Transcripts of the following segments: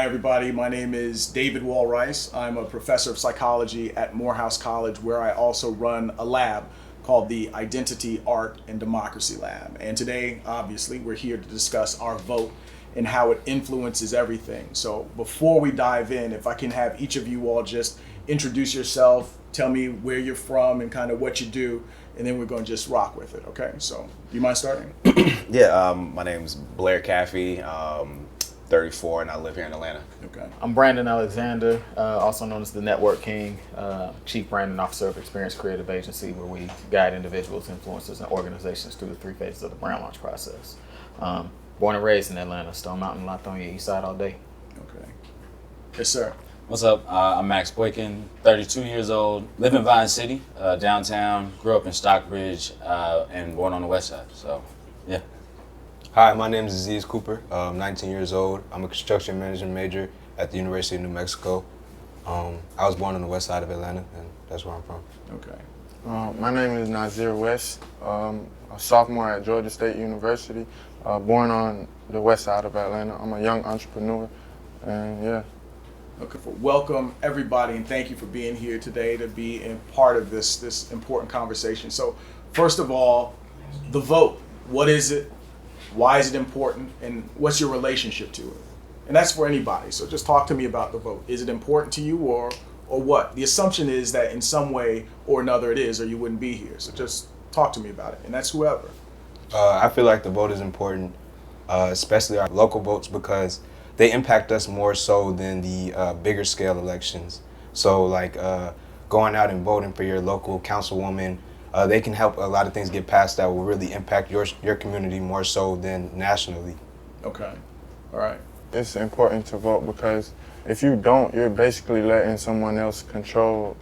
everybody. My name is David Wall-Rice. I'm a professor of psychology at Morehouse College, where I also run a lab called the Identity, Art, and Democracy Lab. And today, obviously, we're here to discuss our vote and how it influences everything. So before we dive in, if I can have each of you all just introduce yourself, tell me where you're from and kind of what you do, and then we're going to just rock with it, okay? So, do you mind starting? Yeah, my name's Blair Caffey, 34, and I live here in Atlanta. Okay. I'm Brandon Alexander, also known as the Network King, Chief Branding Officer of Experience Creative Agency, where we guide individuals, influencers, and organizations through the 3 phases of the brand launch process. Born and raised in Atlanta, Stone Mountain, Latonia, East Side all day. Okay. Yes, sir. What's up? I'm Max Boykin, 32 years old, live in Vine City, downtown, grew up in Stockbridge, and born on the west side, so yeah. Hi, my name is Aziz Cooper. I'm 19 years old. I'm a construction management major at the University of New Mexico. I was born on the west side of Atlanta, and that's where I'm from. Okay. My name is Nazir West. A sophomore at Georgia State University. Born on the west side of Atlanta. I'm a young entrepreneur, and yeah. Okay. Welcome everybody, and thank you for being here today to be a part of this important conversation. So, first of all, the vote. What is it? Why is it important? And what's your relationship to it? And that's for anybody. So just talk to me about the vote. Is it important to you or what? The assumption is that in some way or another it is, or you wouldn't be here. So just talk to me about it. And that's whoever. I feel like the vote is important, especially our local votes, because they impact us more so than the bigger scale elections. So like going out and voting for your local councilwoman, they can help a lot of things get passed that will really impact your community more so than nationally. Okay. All right. It's important to vote because if you don't, you're basically letting someone else control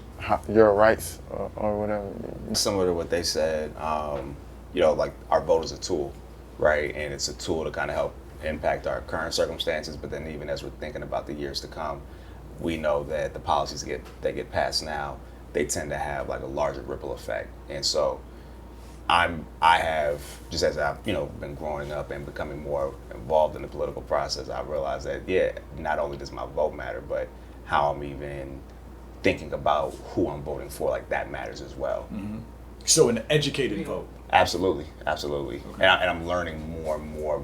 your rights or whatever. Similar to what they said, like our vote is a tool, right? And it's a tool to kind of help impact our current circumstances, but then even as we're thinking about the years to come, we know that the policies that get passed now, they tend to have like a larger ripple effect. And so I have, just as I've, been growing up and becoming more involved in the political process, I realized that, not only does my vote matter, but how I'm even thinking about who I'm voting for, like that matters as well. Mm-hmm. So an educated vote. Absolutely. Okay. And I'm learning more and more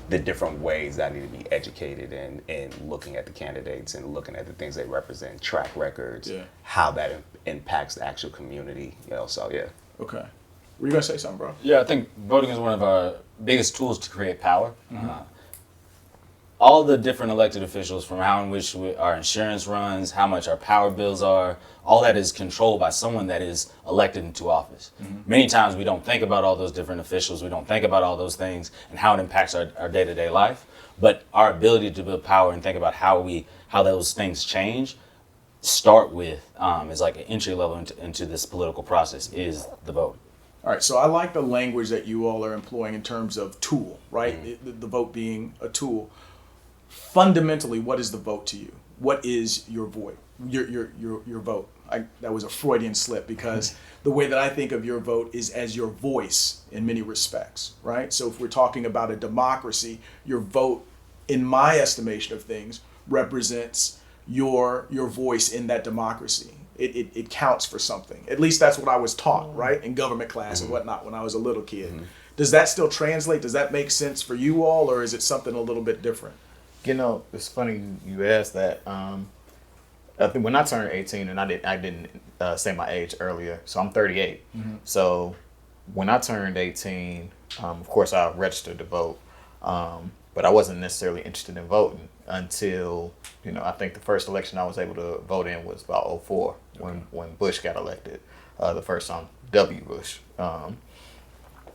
the different ways that I need to be educated in looking at the candidates and looking at the things they represent, track records, how that impacts the actual community, so yeah. Okay. Were you going to say something, bro? Yeah, I think voting is one of our biggest tools to create power. Mm-hmm. All the different elected officials, from how in which our insurance runs, how much our power bills are, all that is controlled by someone that is elected into office. Mm-hmm. Many times we don't think about all those different officials, we don't think about all those things and how it impacts our day-to-day life. But our ability to build power and think about how those things change, start with, is like an entry level into this political process, is the vote. All right, so I like the language that you all are employing in terms of tool, right? Mm-hmm. The vote being a tool. Fundamentally, what is the vote to you? What is your vote? Your vote. That was a Freudian slip because the way that I think of your vote is as your voice in many respects, right? So if we're talking about a democracy, your vote, in my estimation of things, represents your voice in that democracy. It counts for something. At least that's what I was taught, right? In government class and whatnot when I was a little kid. Mm-hmm. Does that still translate? Does that make sense for you all, or is it something a little bit different? It's funny you asked that. I think when I turned 18, and I didn't say my age earlier, so I'm 38. Mm-hmm. So when I turned 18, of course I registered to vote, but I wasn't necessarily interested in voting until, I think the first election I was able to vote in was about 2004 when Bush got elected, the first time W. Bush.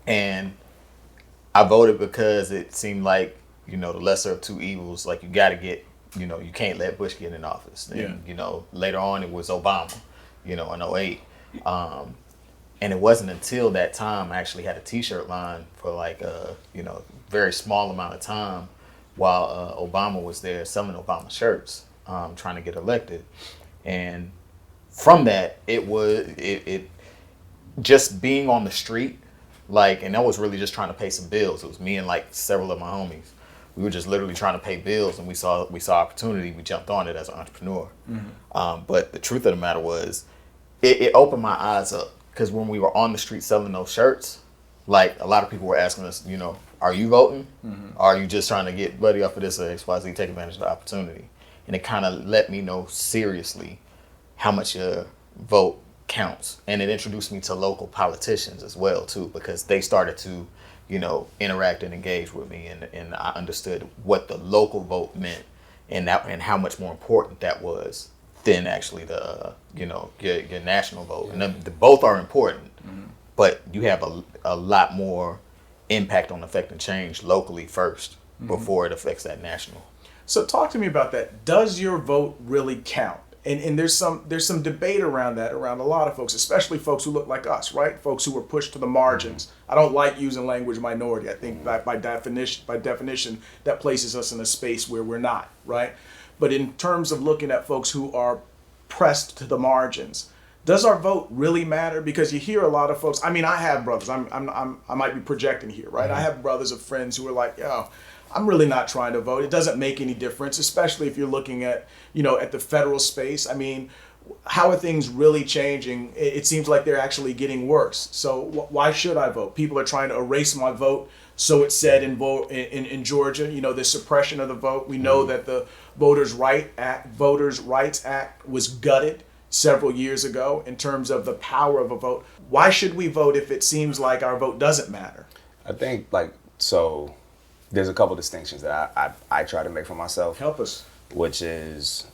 And I voted because it seemed like, the lesser of two evils, like you got to get, you can't let Bush get in office. And, later on it was Obama, in 2008. And it wasn't until that time I actually had a t-shirt line for like, very small amount of time while Obama was there selling Obama shirts, trying to get elected. And from that, it just being on the street, like, and I was really just trying to pay some bills. It was me and like several of my homies. We were just literally trying to pay bills, and we saw opportunity. We jumped on it as an entrepreneur. But the truth of the matter was, it opened my eyes up, because when we were on the street selling those shirts, like, a lot of people were asking us, you know, are you voting? Or are you just trying to get buddy off of this XYZ, take advantage of the opportunity? And it kind of let me know seriously how much your vote counts. And it introduced me to local politicians as well too, because they started to, you know, interact and engage with me, and I understood what the local vote meant, and how much more important that was than actually the you know, your national vote. And both are important, but you have a lot more impact on affecting change locally first before it affects that national. So talk to me about that. Does your vote really count? And there's some debate around that, around a lot of folks, especially folks who look like us, right? Folks who were pushed to the margins. I don't like using language minority. I think by definition, that places us in a space where we're not, right? But in terms of looking at folks who are pressed to the margins, does our vote really matter? Because you hear a lot of folks. I mean, I have brothers. I might be projecting here, right? I have brothers of friends who are like, yo, I'm really not trying to vote. It doesn't make any difference, especially if you're looking at, you know, at the federal space. I mean, how are things really changing? It seems like they're actually getting worse. So why should I vote? People are trying to erase my vote. So it's said in Georgia, you know, the suppression of the vote. We know that the Voters' Rights Act was gutted several years ago in terms of the power of a vote. Why should we vote if it seems like our vote doesn't matter? I think, like, so there's a couple distinctions that I try to make for myself. Help us. Which is,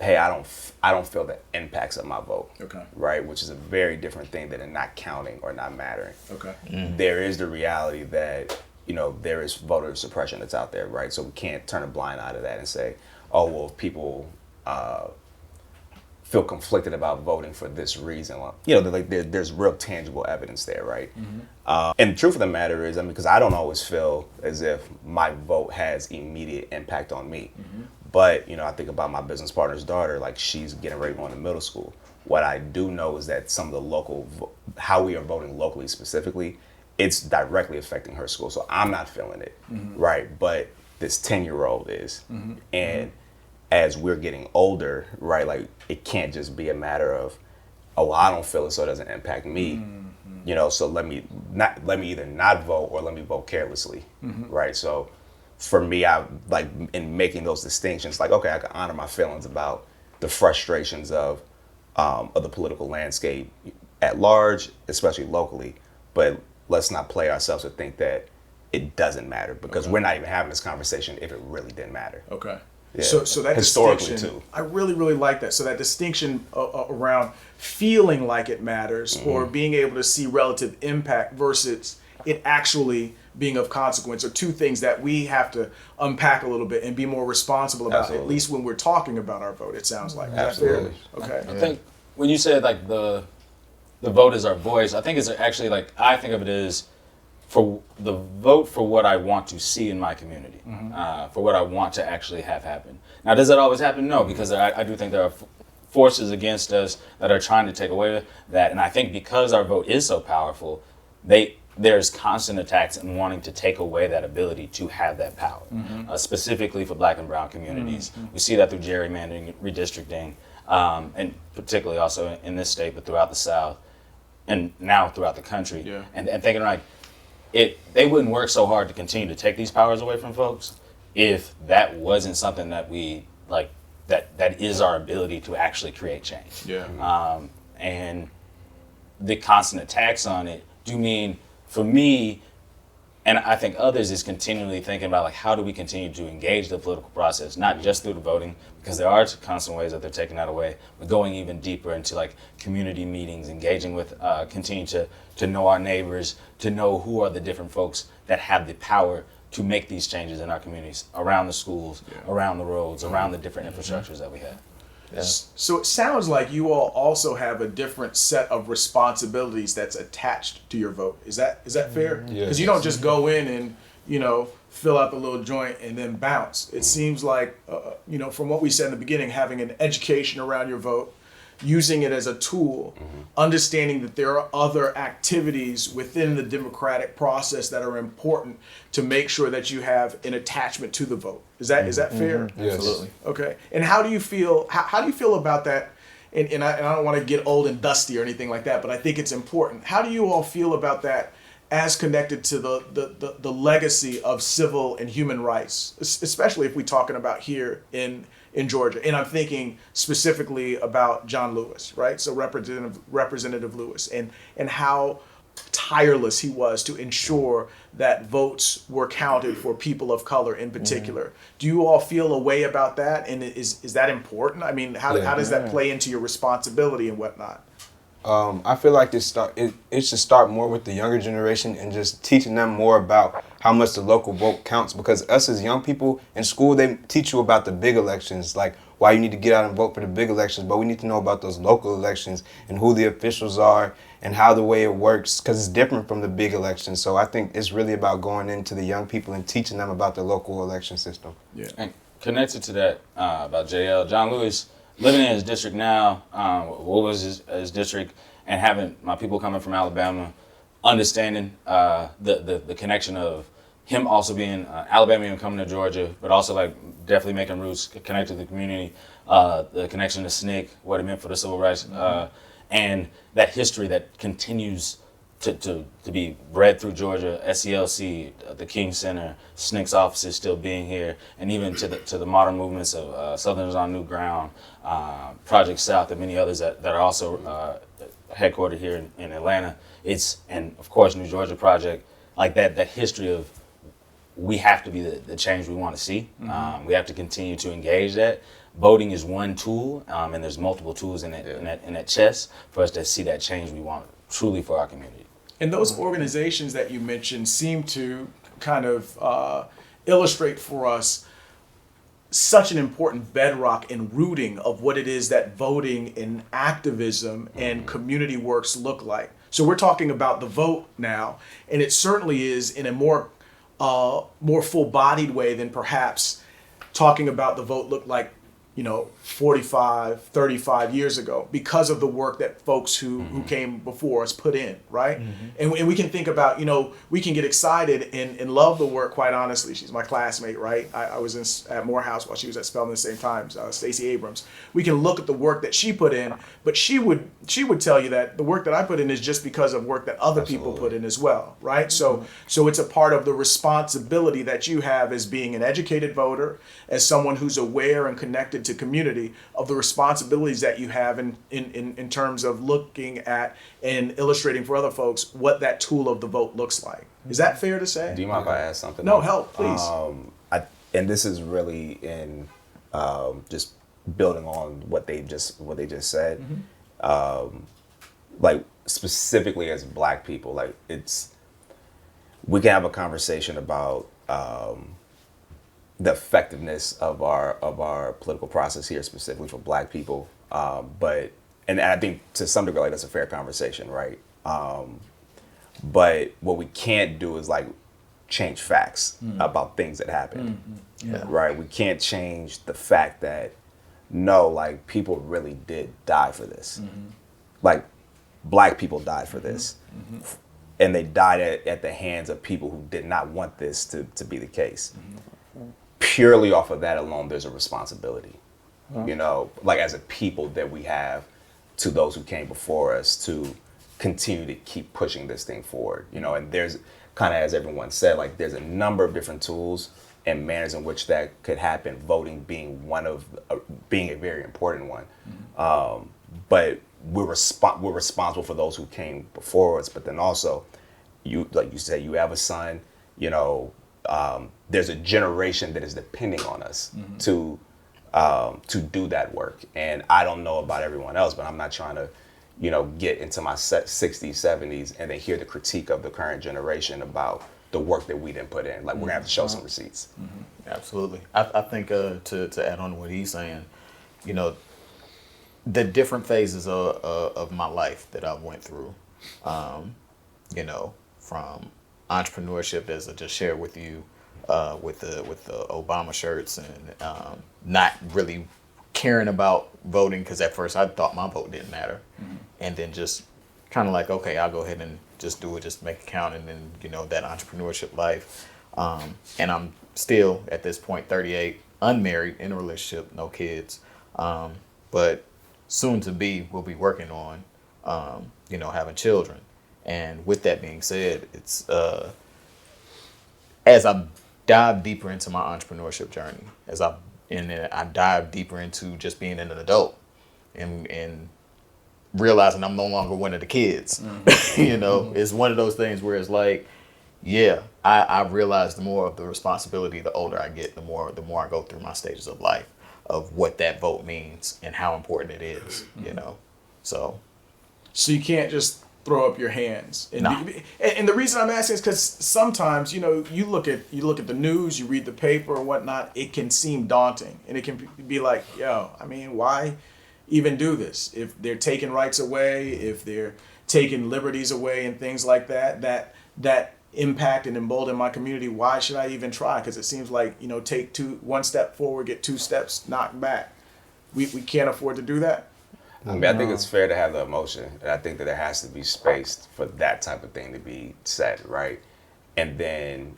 hey, I don't feel the impacts of my vote. Okay. Right, which is a very different thing than it not counting or not mattering. Okay. There is the reality that, you know, there is voter suppression that's out there, right? So we can't turn a blind eye to that and say, oh, well, if people feel conflicted about voting for this reason, well, you know, there's real tangible evidence there, right? And the truth of the matter is, I mean, because I don't always feel as if my vote has immediate impact on me. But, you know, I think about my business partner's daughter, like, she's getting ready to go into middle school. What I do know is that some of the local, how we are voting locally specifically, it's directly affecting her school. So I'm not feeling it, right? But this 10-year-old is. And as we're getting older, right, like, it can't just be a matter of, oh, well, I don't feel it, so it doesn't impact me. You know, so let me either not vote or let me vote carelessly, right? So for me, I like, in making those distinctions, like, okay, I can honor my feelings about the frustrations of the political landscape at large, especially locally, but let's not play ourselves to think that it doesn't matter, because we're not even having this conversation if it really didn't matter. Okay. Yeah. So that historically distinction, too. I really like that. So that distinction around feeling like it matters or being able to see relative impact versus it actually being of consequence are two things that we have to unpack a little bit and be more responsible about, Absolutely. at least when we're talking about our vote, it sounds like. Is that Absolutely. fair? Okay. I think when you said like the vote is our voice, I think it's actually, like, I think of it as for the vote for what I want to see in my community, for what I want to actually have happen. Now, does that always happen? No, because I do think there are forces against us that are trying to take away that. And I think because our vote is so powerful, there's constant attacks and wanting to take away that ability to have that power, specifically for Black and brown communities. We see that through gerrymandering, redistricting, and particularly also in this state, but throughout the South, and now throughout the country. Yeah. And thinking like, they wouldn't work so hard to continue to take these powers away from folks if that wasn't something that we, like, that is our ability to actually create change. Yeah. And the constant attacks on it do mean, for me, and I think others, is continually thinking about, like, how do we continue to engage the political process, not just through the voting, because there are constant ways that they're taking that away, but going even deeper into, like, community meetings, engaging with, continue to know our neighbors, to know who are the different folks that have the power to make these changes in our communities, around the schools, around the roads, around the different infrastructures that we have. Yeah. So it sounds like you all also have a different set of responsibilities that's attached to your vote. Is that fair? Yeah. Because you don't just go in and, you know, fill out the little joint and then bounce. It seems like, you know, from what we said in the beginning, having an education around your vote, using it as a tool, understanding that there are other activities within the democratic process that are important to make sure that you have an attachment to the vote. Is that fair? Yes. Absolutely. Okay. And how do you feel? How do you feel about that? And I don't want to get old and dusty or anything like that, but I think it's important. How do you all feel about that as connected to the legacy of civil and human rights, especially if we're talking about here in Georgia? And I'm thinking specifically about John Lewis, right? So Representative Lewis, and how tireless he was to ensure that votes were counted for people of color in particular. Do you all feel a way about that? And is that important? I mean, how does that play into your responsibility and whatnot? I feel like it should start more with the younger generation and just teaching them more about how much the local vote counts. Because us as young people in school, they teach you about the big elections, like why you need to get out and vote for the big elections. But we need to know about those local elections and who the officials are and how the way it works, because it's different from the big elections. So I think it's really about going into the young people and teaching them about the local election system. Yeah. And connected to that about JL, John Lewis, living in his district now, what was his district, and having my people coming from Alabama, understanding the connection of him also being Alabamian coming to Georgia, but also like definitely making roots, connected to the community, the connection to SNCC, what it meant for the civil rights, and that history that continues to be bred through Georgia, SELC, the King Center, SNCC's offices still being here, and even to the modern movements of Southerners on New Ground, Project South, and many others that are also headquartered here in Atlanta. And of course, New Georgia Project, like that history of we have to be the change we want to see. We have to continue to engage that. Voting is one tool, and there's multiple tools in that chess for us to see that change we want truly for our community. And those organizations that you mentioned seem to kind of illustrate for us such an important bedrock and rooting of what it is that voting and activism and community works look like. So we're talking about the vote now, and it certainly is in a more full-bodied way than perhaps talking about the vote looked like 45, 35 years ago, because of the work that folks who came before us put in, right? And we can think about, we can get excited and love the work, quite honestly. She's my classmate, right? I was at Morehouse while she was at Spelman at the same time, Stacey Abrams. We can look at the work that she put in, but she would tell you that the work that I put in is just because of work that other people put in as well, right? So it's a part of the responsibility that you have as being an educated voter, as someone who's aware and connected to community, of the responsibilities that you have in terms of looking at and illustrating for other folks what that tool of the vote looks like. Is that fair to say? Do you mind if I ask something? No, help, please. And this is really in just building on what they just said. Like specifically as Black people, like we can have a conversation about the effectiveness of our political process here, specifically for Black people. But I think to some degree, like, that's a fair conversation, right? But what we can't do is like change facts about things that happen, right? We can't change the fact that like people really did die for this. Like Black people died for this. And they died at the hands of people who did not want this to be the case. Purely off of that alone, there's a responsibility, like as a people that we have to those who came before us to continue to keep pushing this thing forward, and there's kind of, as everyone said, like there's a number of different tools and manners in which that could happen, voting being being a very important one. But we're responsible for those who came before us, but then also, like you said, you have a son, there's a generation that is depending on us to do that work. And I don't know about everyone else, but I'm not trying to, get into my 60s, 70s, and then hear the critique of the current generation about the work that we didn't put in. Like, we're gonna have to show some receipts. Absolutely. I think to add on to what he's saying, the different phases of my life that I went through, from entrepreneurship, as I just shared with you, with the Obama shirts, and not really caring about voting, because at first I thought my vote didn't matter, and then just kind of like, okay, I'll go ahead and just do it, just make it count, and then that entrepreneurship life. And I'm still at this point 38, unmarried, in a relationship, no kids, but soon to be, we'll be working on having children. And with that being said, it's as I dive deeper into my entrepreneurship journey, I dive deeper into just being an adult and realizing I'm no longer one of the kids. It's one of those things where it's like, yeah, I realize the more of the responsibility, the older I get, the more I go through my stages of life, of what that vote means and how important it is. So you can't just throw up your hands. And, No. And the reason I'm asking is because sometimes, you look at the news, you read the paper or whatnot, it can seem daunting. And it can be like, why even do this? If they're taking rights away, if they're taking liberties away and things like that impact and embolden my community, why should I even try? Because it seems like, take one step forward, get 2 steps knocked back. We can't afford to do that. I think it's fair to have the emotion, and I think that there has to be space for that type of thing to be said, right? And then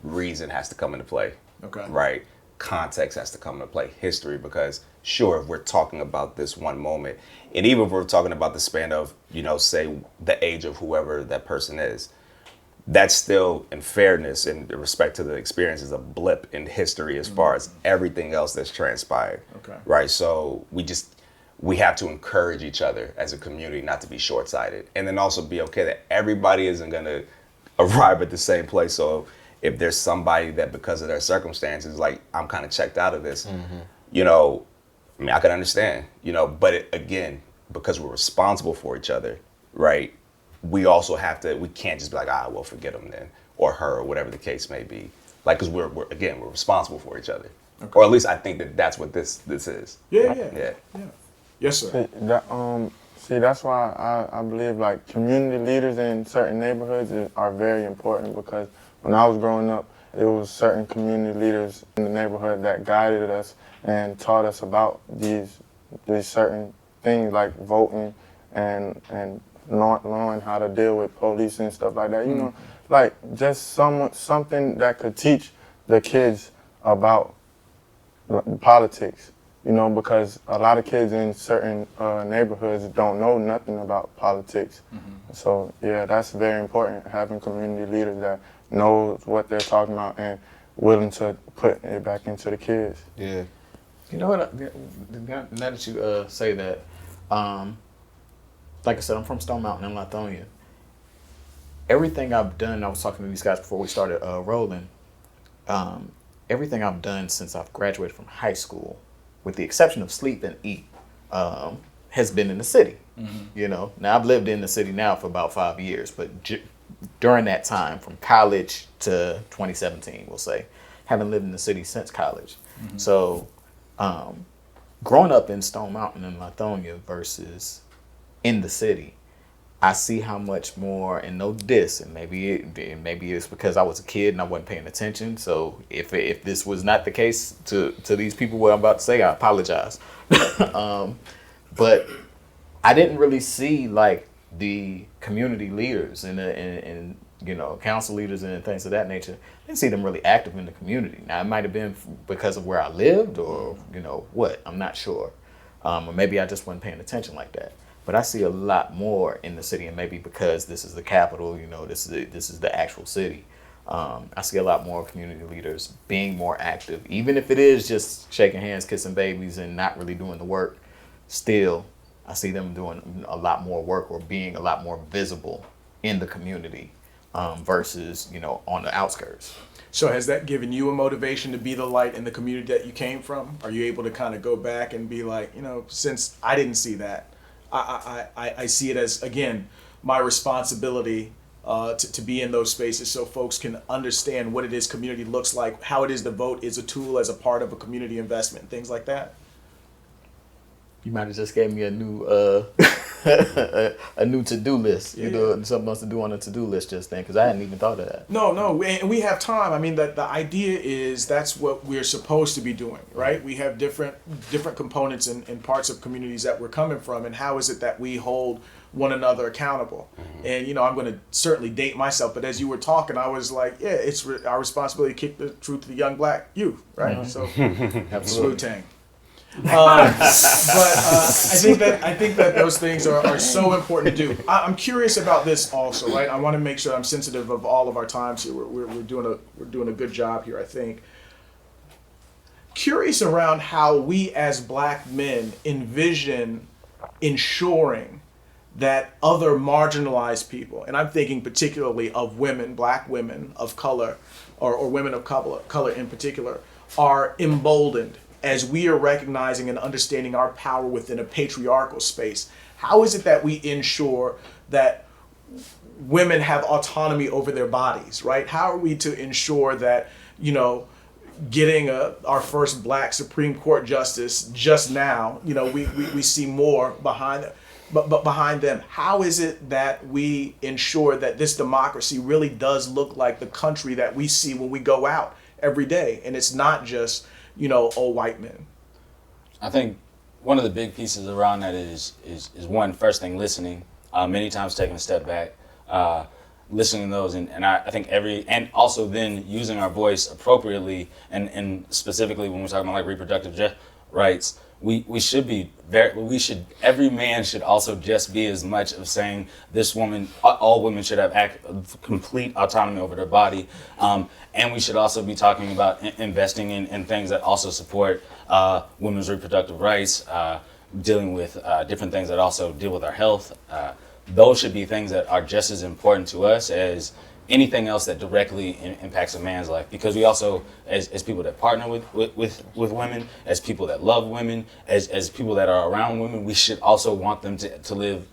reason has to come into play, Okay. right? Context has to come into play, history, because sure, if we're talking about this one moment, and even if we're talking about the span of, say the age of whoever that person is, that's still, in fairness and respect to the experience, is a blip in history as far as everything else that's transpired, Okay. right? So we have to encourage each other as a community not to be short-sighted, and then also be okay that everybody isn't going to arrive at the same place. So if there's somebody that because of their circumstances, like, I'm kind of checked out of this, I can understand, but again, because we're responsible for each other, right? We also we can't just be like, well, forget him then, or her, or whatever the case may be. Like, because we're responsible for each other. Okay. Or at least I think that's what this is. Yeah. Yes, sir. That's why I believe like community leaders in certain neighborhoods are very important, because when I was growing up, there was certain community leaders in the neighborhood that guided us and taught us about these certain things like voting and knowing how to deal with police and stuff like that. Like just something that could teach the kids about politics. Because a lot of kids in certain neighborhoods don't know nothing about politics. So yeah, that's very important, having community leaders that knows what they're talking about and willing to put it back into the kids. Yeah. You know what? Now that you say that, like I said, I'm from Stone Mountain in Lithonia. Everything I've done, I was talking to these guys before we started rolling. Everything I've done since I've graduated from high school, with the exception of sleep and eat, has been in the city. Now I've lived in the city now for about 5 years, but during that time, from college to 2017, we'll say, haven't lived in the city since college. So, growing up in Stone Mountain in Lithonia versus in the city, I see how much more, and no diss, and maybe it's because I was a kid and I wasn't paying attention. So if this was not the case to these people, what I'm about to say, I apologize. But I didn't really see like the community leaders and council leaders and things of that nature. I didn't see them really active in the community. Now it might have been because of where I lived, or what, I'm not sure, or maybe I just wasn't paying attention like that. But I see a lot more in the city, and maybe because this is the capital, this is the actual city. I see a lot more community leaders being more active, even if it is just shaking hands, kissing babies, and not really doing the work. Still, I see them doing a lot more work, or being a lot more visible in the community versus on the outskirts. So has that given you a motivation to be the light in the community that you came from? Are you able to kind of go back and be like, since I didn't see that, I see it as, again, my responsibility to be in those spaces so folks can understand what it is community looks like, how it is the vote is a tool as a part of a community investment, things like that? You might have just gave me a new a new to-do list. You know, something else to do on a to-do list just then, because I hadn't even thought of that. No, and we have time. I mean, the idea is that's what we're supposed to be doing, right? We have different components and parts of communities that we're coming from, and how is it that we hold one another accountable? And, you know, I'm going to certainly date myself, but as you were talking, I was like, yeah, it's our responsibility to kick the truth to the young black youth, right? So, smooth tang. But I think that those things are so important to do. I'm curious about this also, right? I want to make sure I'm sensitive of all of our times here. We're doing a good job here, I think. Curious around how we as black men envision ensuring that other marginalized people, and I'm thinking particularly of women, black women of color, or women of color in particular, are emboldened as we are recognizing and understanding our power within a patriarchal space. How is it that we ensure that women have autonomy over their bodies, right? How are we to ensure that, you know, getting our first black Supreme Court justice just now, you know, we see more behind it. But behind them, how is it that we ensure that this democracy really does look like the country that we see when we go out every day, and it's not just, you know, old white men? I think one of the big pieces around that is one, first thing, listening. Many times taking a step back, listening to those, and I think and also then using our voice appropriately, and specifically when we're talking about like reproductive rights, we should be every man should also just be as much of saying this woman, all women should have complete autonomy over their body, and we should also be talking about investing in things that also support women's reproductive rights, dealing with different things that also deal with our health. Those should be things that are just as important to us as anything else that directly impacts a man's life, because we also, as people that partner with women, as people that love women, as people that are around women, we should also want them to live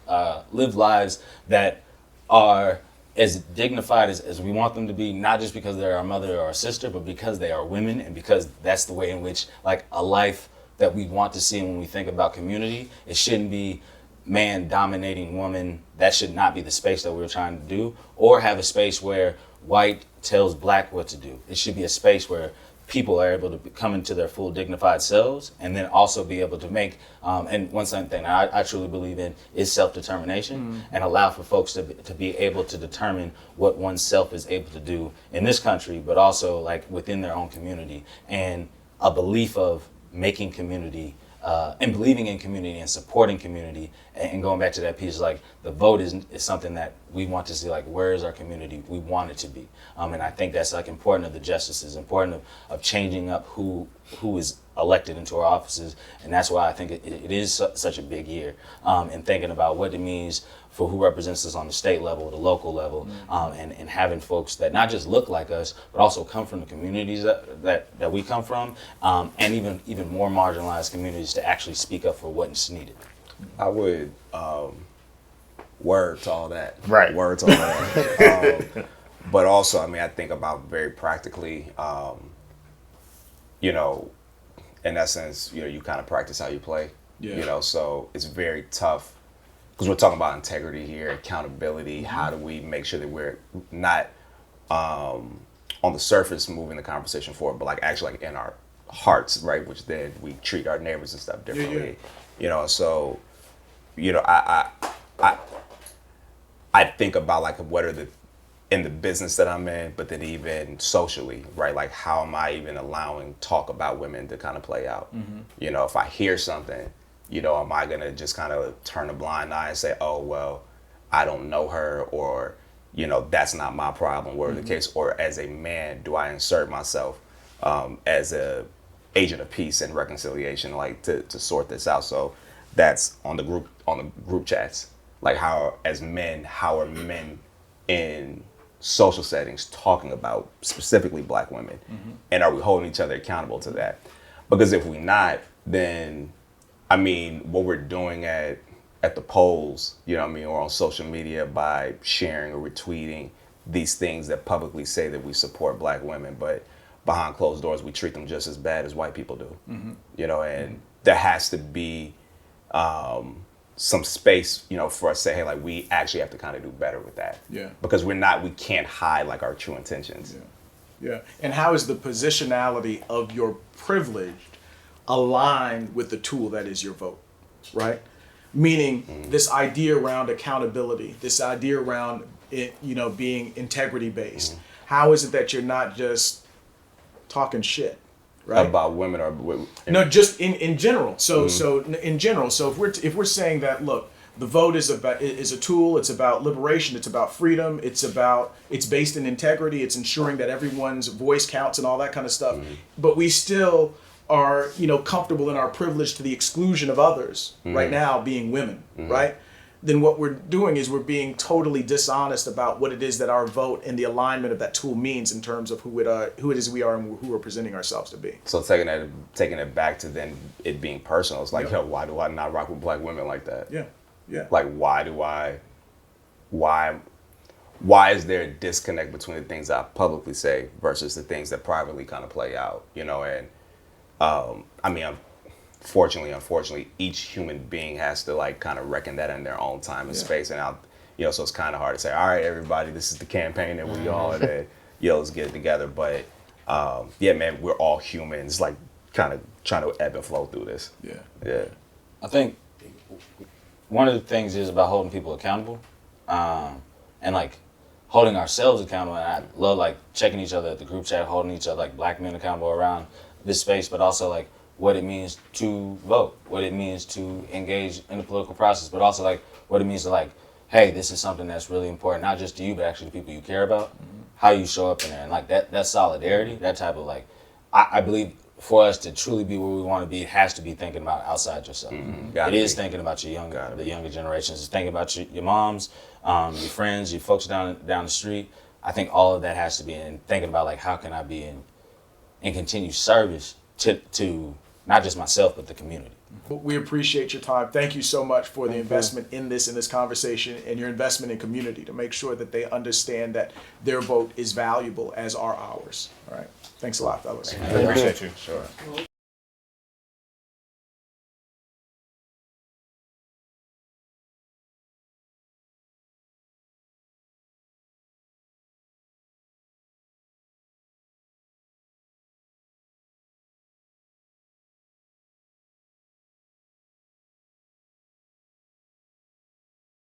lives that are as dignified as we want them to be, not just because they're our mother or our sister, but because they are women, and because that's the way in which, like, a life that we want to see when we think about community. It shouldn't be man dominating woman. That should not be the space that we're trying to do, or have a space where white tells black what to do. It should be a space where people are able to come into their full dignified selves, and then also be able to make, and one thing I truly believe in is self-determination, and allow for folks to be able to determine what oneself is able to do in this country, but also like within their own community, and a belief of making community, and believing in community and supporting community. And going back to that piece, like, the vote is something that we want to see, like, where is our community? We want it to be. And I think that's, like, important of the justices, important of changing up who is elected into our offices. And that's why I think it is such a big year, and thinking about what it means for who represents us on the state level, the local level, and having folks that not just look like us, but also come from the communities that we come from, and even more marginalized communities, to actually speak up for what's needed. I would word to all that. Right. Word to all that. But also, I mean, I think about very practically, you know, in essence, you know, you kind of practice how you play. Yeah. You know, so it's very tough, because we're talking about integrity here, accountability. How do we make sure that we're not on the surface moving the conversation forward, but like actually like in our hearts, right? Which then we treat our neighbors and stuff differently. Yeah. You know, so, you know, I think about like what are in the business that I'm in, but then even socially, right? Like, how am I even allowing talk about women to kind of play out? You know, if I hear something, you know, am I gonna just kind of turn a blind eye and say, oh, well, I don't know her, or, you know, that's not my problem, whatever the case, or as a man, do I insert myself as a agent of peace and reconciliation, like to sort this out? So that's on the group chats. Like, how are men in social settings talking about specifically black women, and are we holding each other accountable to that? Because if we not, then I mean, what we're doing at the polls, you know what I mean, or on social media by sharing or retweeting these things that publicly say that we support black women, but behind closed doors we treat them just as bad as white people do. You know, and there has to be some space, you know, for us to say, hey, like we actually have to kind of do better with that. Yeah. Because we can't hide like our true intentions. Yeah. And how is the positionality of your privilege aligned with the tool that is your vote, right? Meaning this idea around accountability, this idea around it, you know, being integrity based. How is it that you're not just talking shit, right? About women or No, just in general. So in general. So if we're saying that, look, the vote is a tool. It's about liberation. It's about freedom. It's based in integrity. It's ensuring that everyone's voice counts and all that kind of stuff. But we still are, you know, comfortable in our privilege to the exclusion of others. Right now, being women, right? Then what we're doing is we're being totally dishonest about what it is that our vote and the alignment of that tool means in terms of who it is we are and who we're presenting ourselves to be. So taking it back to then it being personal, it's like, yo, why do I not rock with black women like that? Yeah. Like, why is there a disconnect between the things I publicly say versus the things that privately kind of play out, you know? And I mean, unfortunately, each human being has to like kind of reckon that in their own time and space. And you know, so it's kind of hard to say, all right, everybody, this is the campaign that we all that, you know, let's get it together. But yeah, man, we're all humans, like kind of trying to ebb and flow through this. Yeah. I think one of the things is about holding people accountable, and like holding ourselves accountable. And I love like checking each other at the group chat, holding each other like black men accountable around this space, but also like what it means to vote, what it means to engage in the political process, but also like what it means to like, hey, this is something that's really important, not just to you, but actually the people you care about, how you show up in there. And like that solidarity, that type of like, I believe for us to truly be where we want to be, it has to be thinking about outside yourself. It is thinking about the younger generations. It's thinking about your moms, your friends, your folks down the street. I think all of that has to be in thinking about like, how can I be in continued service to not just myself, but the community. We appreciate your time. Thank you so much for the investment in this conversation and your investment in community to make sure that they understand that their vote is valuable as are ours. All right. Thanks a lot, fellas. I appreciate you. Sure.